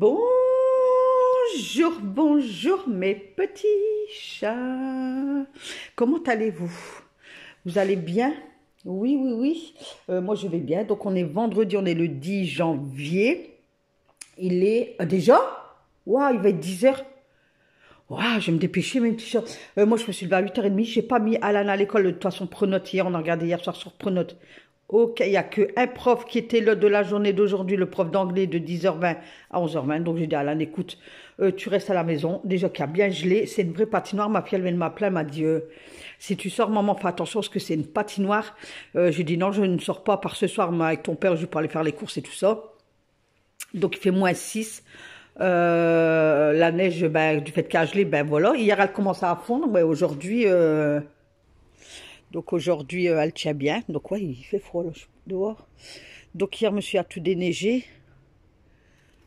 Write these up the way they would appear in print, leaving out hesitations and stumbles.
Bonjour, bonjour mes petits chats. Comment allez-vous? Vous allez bien? Oui, oui, oui. Moi, je vais bien. Donc, on est vendredi, on est le 10 janvier. Il est déjà? Waouh, il va être 10 h. Waouh, je vais me dépêcher, mes petits chats. Moi, je me suis levée à 8 h 30. Je n'ai pas mis Alan à l'école. De toute façon, Pronote, hier, on a regardé hier soir sur Pronote. Ok, il n'y a qu'un prof qui était là de la journée d'aujourd'hui, le prof d'anglais de 10 h 20 à 11 h 20. Donc j'ai dit à Alan, écoute, tu restes à la maison. Déjà qu'il y a bien gelé, c'est une vraie patinoire. Ma fille, elle vient de m'appeler, elle m'a dit, si tu sors, maman, fais attention parce que c'est une patinoire. J'ai dit, non, je ne sors pas par ce soir, mais avec ton père, je vais pas aller faire les courses et tout ça. Donc il fait -6. La neige, ben, du fait qu'elle a gelé, ben voilà. Hier, elle commençait à fondre, mais aujourd'hui... Donc aujourd'hui, elle tient bien. Donc ouais, il fait froid là, dehors. Donc hier, monsieur a tout déneigé.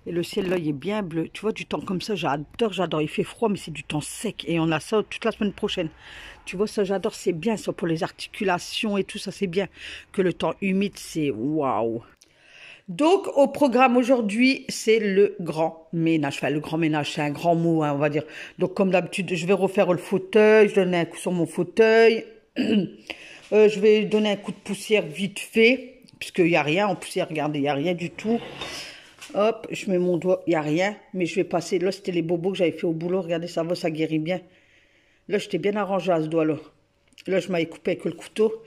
Et le ciel là, il est bien bleu. Tu vois, du temps comme ça, j'adore, j'adore. Il fait froid, mais c'est du temps sec. Et on a ça toute la semaine prochaine. Tu vois, ça, j'adore. C'est bien ça pour les articulations et tout ça, c'est bien. Que le temps humide, c'est waouh. Donc, au programme aujourd'hui, c'est le grand ménage. Enfin, le grand ménage, c'est un grand mot, hein, on va dire. Donc, comme d'habitude, je vais refaire le fauteuil. Je donne un coup sur mon fauteuil. Je vais donner un coup de poussière vite fait, puisqu'il n'y a rien en poussière, regardez, il n'y a rien du tout. Hop, je mets mon doigt, il n'y a rien, mais je vais passer, là c'était les bobos que j'avais fait au boulot, regardez, ça va, ça guérit bien. Là, j'étais bien arrangée à ce doigt-là. Là, je m'avais coupé avec le couteau.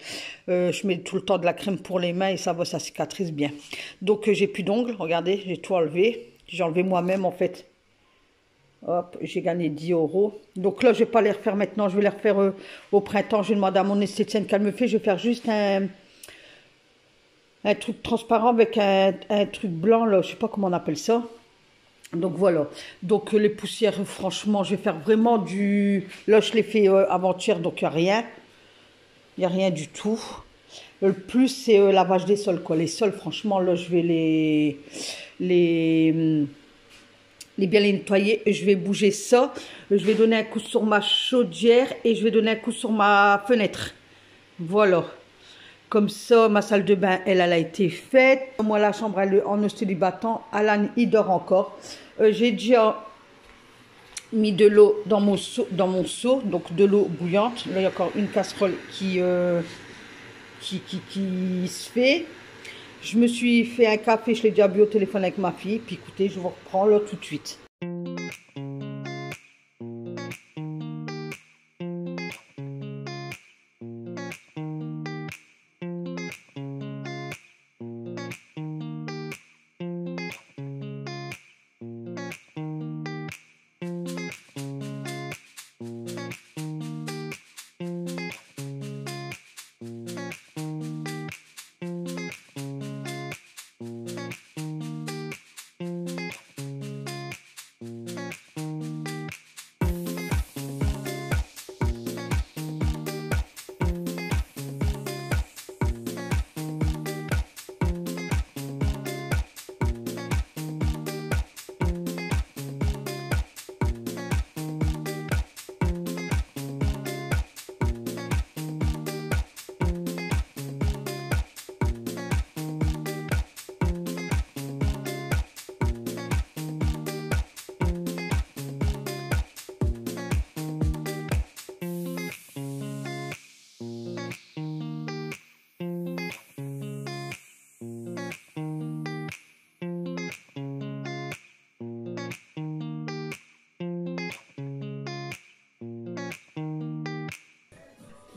Je mets tout le temps de la crème pour les mains et ça va, ça cicatrise bien. Donc, j'ai plus d'ongles, regardez, j'ai tout enlevé. J'ai enlevé moi-même en fait. Hop, j'ai gagné 10 €. Donc là, je ne vais pas les refaire maintenant. Je vais les refaire au printemps. Je vais demander à mon esthéticienne qu'elle me fait. Je vais faire juste un truc transparent avec un truc blanc. Là, je ne sais pas comment on appelle ça. Donc voilà. Donc les poussières, franchement, je vais faire vraiment du... Là, je l'ai fait avant-hier, donc il n'y a rien. Il n'y a rien du tout. Le plus, c'est lavage des sols, quoi. Les sols, franchement, là, je vais bien les nettoyer. Je vais bouger ça. Je vais donner un coup sur ma chaudière et je vais donner un coup sur ma fenêtre. Voilà. Comme ça, ma salle de bain, elle a été faite. Moi, la chambre, elle est en hostélie battant. Alan, il dort encore. J'ai déjà mis de l'eau dans mon seau, donc de l'eau bouillante. Là, il y a encore une casserole qui se fait. Je me suis fait un café, je l'ai déjà bu au téléphone avec ma fille. Puis écoutez, je vous reprends là tout de suite.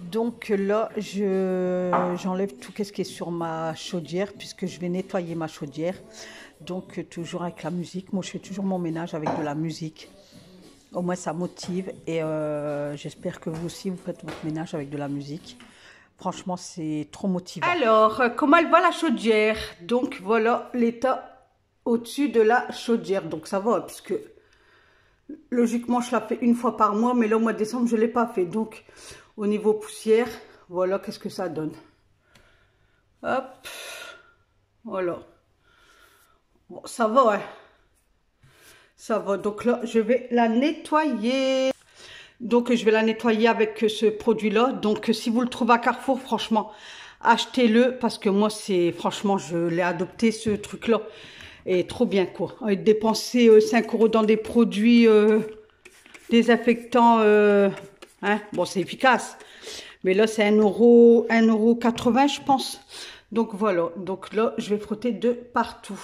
Donc là, j'enlève tout ce qui est sur ma chaudière puisque je vais nettoyer ma chaudière. Donc toujours avec la musique. Moi, je fais toujours mon ménage avec de la musique. Au moins, ça motive et j'espère que vous aussi, vous faites votre ménage avec de la musique. Franchement, c'est trop motivant. Alors, comment elle va la chaudière? Donc voilà l'état au-dessus de la chaudière. Donc ça va puisque logiquement, je la fais une fois par mois. Mais là, au mois de décembre, je ne l'ai pas fait. Donc... Au niveau poussière, voilà qu'est-ce que ça donne. Hop, voilà. Bon, ça va, hein. Ça va. Donc là, je vais la nettoyer. Donc, je vais la nettoyer avec ce produit-là. Donc, si vous le trouvez à Carrefour, franchement, achetez-le. Parce que moi, franchement, je l'ai adopté, ce truc-là. Et trop bien quoi. Dépenser 5 € dans des produits désinfectants, hein. Bon, c'est efficace. Mais là, c'est 1,80 € je pense. Donc voilà. Donc là, je vais frotter de partout.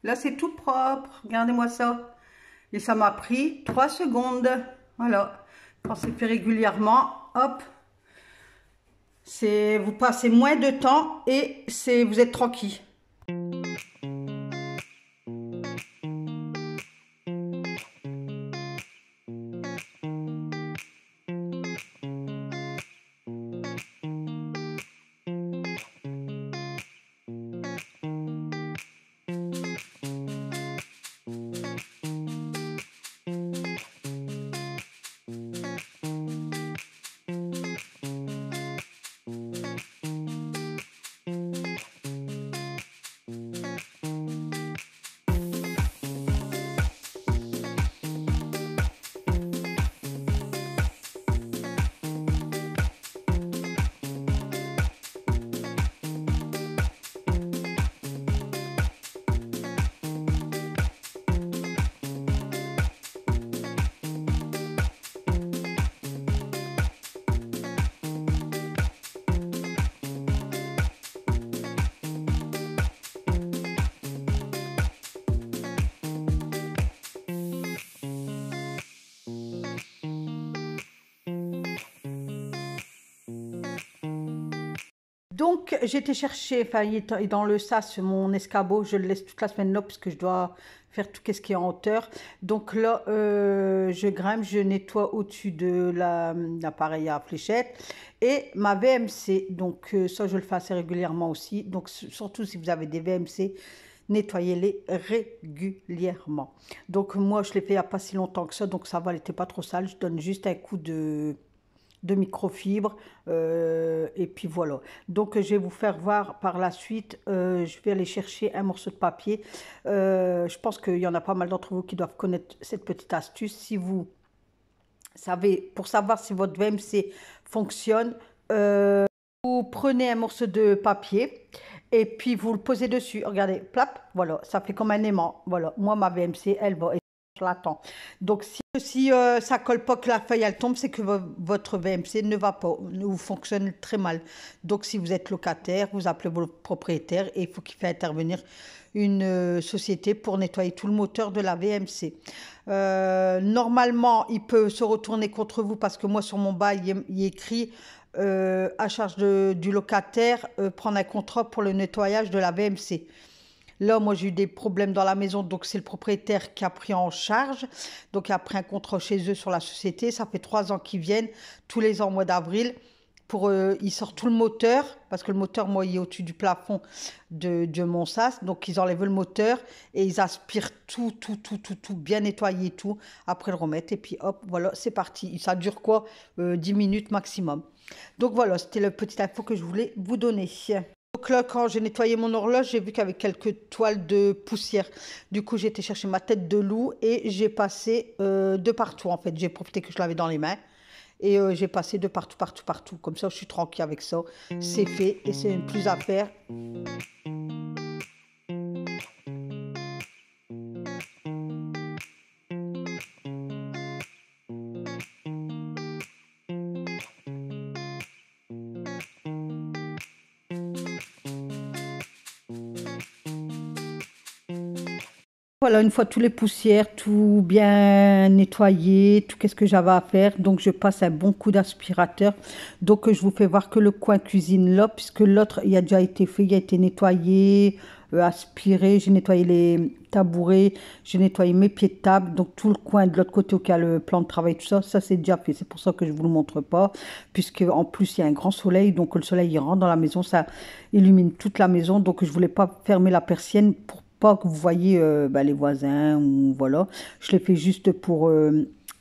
Là, c'est tout propre. Regardez-moi ça. Et ça m'a pris 3 secondes. Voilà. Quand c'est fait régulièrement, hop. Vous passez moins de temps et vous êtes tranquille. Donc, j'ai été chercher, enfin, il est dans le sas, mon escabeau, je le laisse toute la semaine là, parce que je dois faire tout ce qui est en hauteur. Donc là, je grimpe, je nettoie au-dessus de l'appareil à fléchette. Et ma VMC, donc ça, je le fais assez régulièrement aussi. Donc, surtout si vous avez des VMC, nettoyez-les régulièrement. Donc, moi, je l'ai fait il n'y a pas si longtemps que ça, donc ça va, elle n'était pas trop sale. Je donne juste un coup de microfibre et puis voilà. Donc je vais vous faire voir par la suite. Je vais aller chercher un morceau de papier. Je pense qu'il y en a pas mal d'entre vous qui doivent connaître cette petite astuce. Si vous savez, pour savoir si votre VMC fonctionne, vous prenez un morceau de papier et puis vous le posez dessus. Regardez, plap, voilà, ça fait comme un aimant. Voilà, moi ma VMC, elle va. je l'attends. Donc si ça colle pas, que la feuille elle tombe, c'est que votre VMC ne va pas, ou fonctionne très mal. Donc si vous êtes locataire, vous appelez votre propriétaire et il faut qu'il fasse intervenir une société pour nettoyer tout le moteur de la VMC. Normalement, il peut se retourner contre vous parce que moi sur mon bail, il est écrit à charge du locataire, prendre un contrat pour le nettoyage de la VMC. Là, moi, j'ai eu des problèmes dans la maison, donc c'est le propriétaire qui a pris en charge. Donc, il a pris un contrat chez eux sur la société. Ça fait 3 ans qu'ils viennent, tous les ans au mois d'avril. Ils sortent tout le moteur, parce que le moteur, moi, il est au-dessus du plafond de mon sas. Donc, ils enlèvent le moteur et ils aspirent tout, bien nettoyer tout. Après, le remettre et puis hop, voilà, c'est parti. Ça dure quoi? 10 minutes maximum. Donc, voilà, c'était la petite info que je voulais vous donner. Donc là, quand j'ai nettoyé mon horloge, j'ai vu qu'il y avait quelques toiles de poussière. Du coup, j'ai été chercher ma tête de loup et j'ai passé de partout. En fait, j'ai profité que je l'avais dans les mains et j'ai passé de partout, partout. Comme ça, je suis tranquille avec ça. C'est fait et c'est plus à faire. Voilà, une fois tous les poussières, tout bien nettoyé, tout qu'est-ce que j'avais à faire. Donc, je passe un bon coup d'aspirateur. Donc, je vous fais voir que le coin cuisine là, puisque l'autre, il a déjà été fait, il a été nettoyé, aspiré. J'ai nettoyé les tabourets, j'ai nettoyé mes pieds de table. Donc, tout le coin de l'autre côté où il y a le plan de travail, tout ça, ça c'est déjà fait. C'est pour ça que je ne vous le montre pas, puisque en plus, il y a un grand soleil. Donc, le soleil, il rentre dans la maison, ça illumine toute la maison. Donc, je ne voulais pas fermer la persienne pour pas que vous voyez les voisins ou voilà. Je l'ai fait juste pour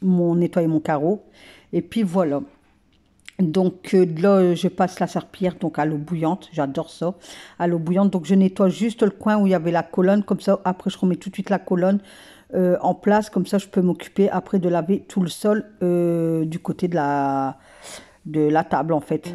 nettoyer mon carreau. Et puis voilà. Donc là, je passe la serpillière donc à l'eau bouillante. J'adore ça. À l'eau bouillante. Donc je nettoie juste le coin où il y avait la colonne. Comme ça, après, je remets tout de suite la colonne en place. Comme ça, je peux m'occuper après de laver tout le sol du côté de la table en fait.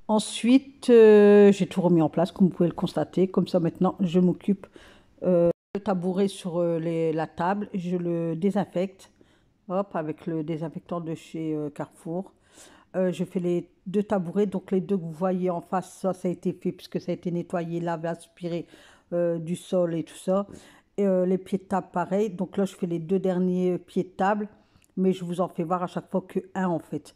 Ensuite, j'ai tout remis en place, comme vous pouvez le constater. Comme ça, maintenant, je m'occupe le tabouret sur la table. Je le désinfecte, hop, avec le désinfectant de chez Carrefour. Je fais les 2 tabourets, donc les 2 que vous voyez en face, ça a été fait puisque ça a été nettoyé, lavé, aspiré du sol et tout ça. Et, les pieds de table, pareil. Donc là, je fais les 2 derniers pieds de table, mais je vous en fais voir à chaque fois que un en fait.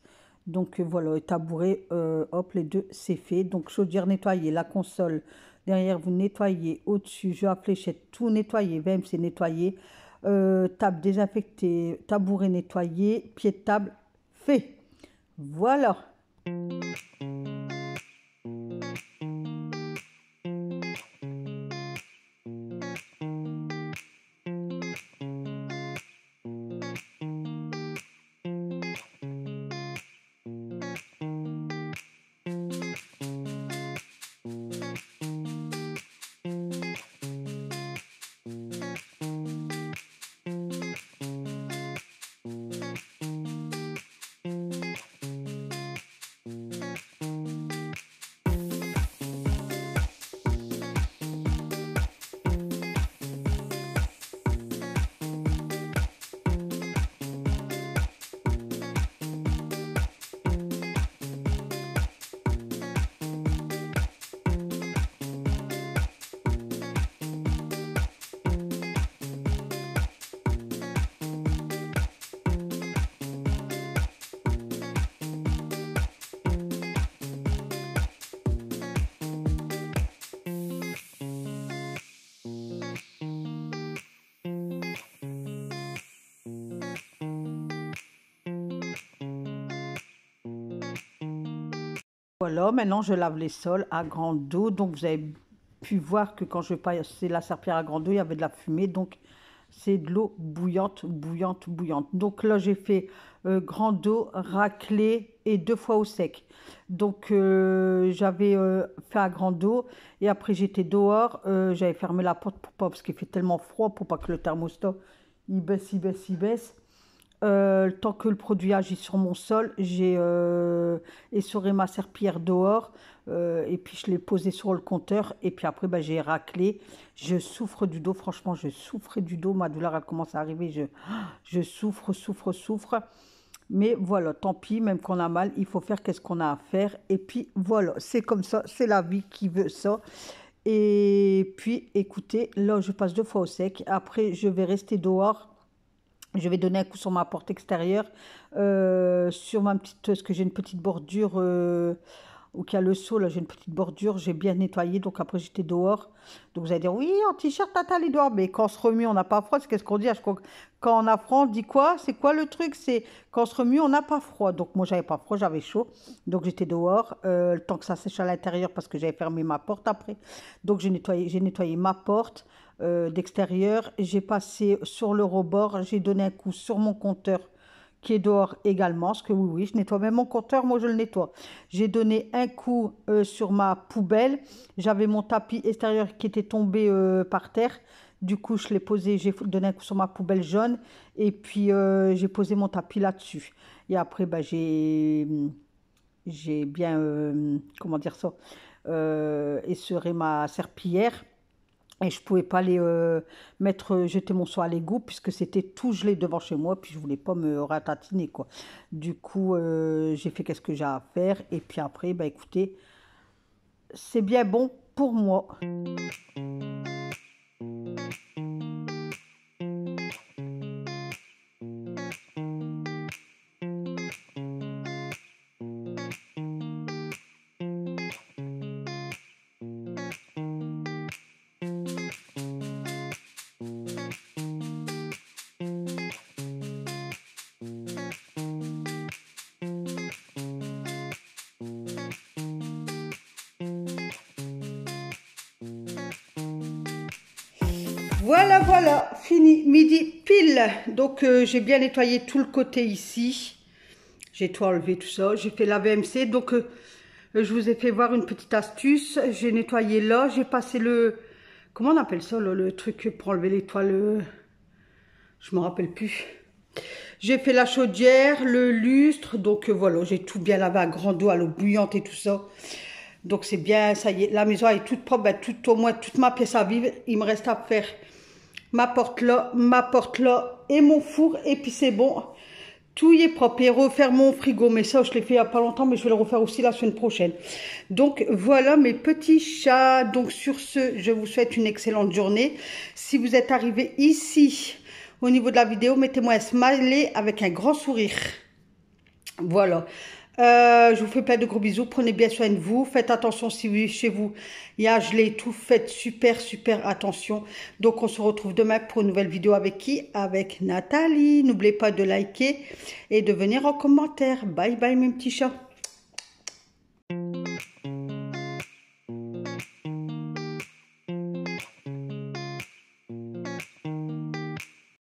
Donc voilà, les tabourets, hop, les 2, c'est fait. Donc chaudière nettoyée, la console, derrière vous nettoyez, au-dessus, je à fléchette, tout nettoyé, même c'est nettoyé. Table désinfectée, tabouret nettoyé, pied de table fait. Voilà. Voilà, maintenant je lave les sols à grande eau. Donc vous avez pu voir que quand je passais la serpillière à grande eau, il y avait de la fumée. Donc c'est de l'eau bouillante, bouillante, bouillante. Donc là, j'ai fait grand dos, raclé et 2 fois au sec. Donc j'avais fait un grand dos et après j'étais dehors. J'avais fermé la porte pour pas, parce qu'il fait tellement froid pour pas que le thermostat il baisse, il baisse, il baisse. Le temps que le produit agit sur mon sol, j'ai essoré ma serpillière dehors et puis je l'ai posée sur le compteur et puis après j'ai raclé. Je souffre du dos, franchement je souffrais du dos, ma douleur elle commence à arriver, je souffre, souffre, souffre. Mais voilà, tant pis, même qu'on a mal, il faut faire qu'est-ce qu'on a à faire. Et puis voilà, c'est comme ça, c'est la vie qui veut ça. Et puis écoutez, là je passe 2 fois au sec, après je vais rester dehors. Je vais donner un coup sur ma porte extérieure, sur ma petite, parce que j'ai une petite bordure, où il y a le seau, là j'ai une petite bordure, j'ai bien nettoyé, donc après j'étais dehors. Donc vous allez dire, oui, en t-shirt, tata, les dehors, mais quand on se remue, on n'a pas froid, c'est qu'est-ce qu'on dit? Quand on a froid, on dit quoi? C'est quoi le truc? C'est quand on se remue, on n'a pas froid. Donc moi, j'avais pas froid, j'avais chaud, donc j'étais dehors, le temps que ça sèche à l'intérieur, parce que j'avais fermé ma porte après. Donc j'ai nettoyé ma porte d'extérieur, j'ai passé sur le rebord, j'ai donné un coup sur mon compteur qui est dehors également, parce que oui, oui, je nettoie même mon compteur, moi je le nettoie. J'ai donné un coup sur ma poubelle, j'avais mon tapis extérieur qui était tombé par terre, du coup je l'ai posé, j'ai donné un coup sur ma poubelle jaune, et puis j'ai posé mon tapis là-dessus. Et après, j'ai bien, comment dire ça, essoré ma serpillière. Et je ne pouvais pas les jeter mon seau à l'égout puisque c'était tout gelé devant chez moi. Puis je ne voulais pas me ratatiner, quoi. Du coup, j'ai fait qu'est-ce que j'ai à faire. Et puis après, bah écoutez, c'est bien bon pour moi. Voilà, voilà, fini, midi pile. Donc j'ai bien nettoyé tout le côté ici. J'ai tout enlevé, tout ça. J'ai fait la VMC. Donc je vous ai fait voir une petite astuce. J'ai nettoyé là. J'ai passé le... Comment on appelle ça, là, le truc pour enlever les toiles? Je me rappelle plus. J'ai fait la chaudière, le lustre. Donc voilà, j'ai tout bien lavé à grande eau, à l'eau bouillante et tout ça. Donc c'est bien, ça y est. La maison est toute propre. Ben, au moins toute ma pièce à vivre. Il me reste à faire ma porte là et mon four. Et puis c'est bon. Tout y est propre. Et refaire mon frigo. Mais ça, je l'ai fait il n'y a pas longtemps. Mais je vais le refaire aussi la semaine prochaine. Donc voilà mes petits chats. Donc sur ce, je vous souhaite une excellente journée. Si vous êtes arrivé ici au niveau de la vidéo, mettez-moi un smiley avec un grand sourire. Voilà. Je vous fais plein de gros bisous. Prenez bien soin de vous. Faites attention si chez vous il y a gelé et tout. Faites super, super attention. Donc, on se retrouve demain pour une nouvelle vidéo avec qui? Avec Nathalie. N'oubliez pas de liker et de venir en commentaire. Bye bye mes petits chats.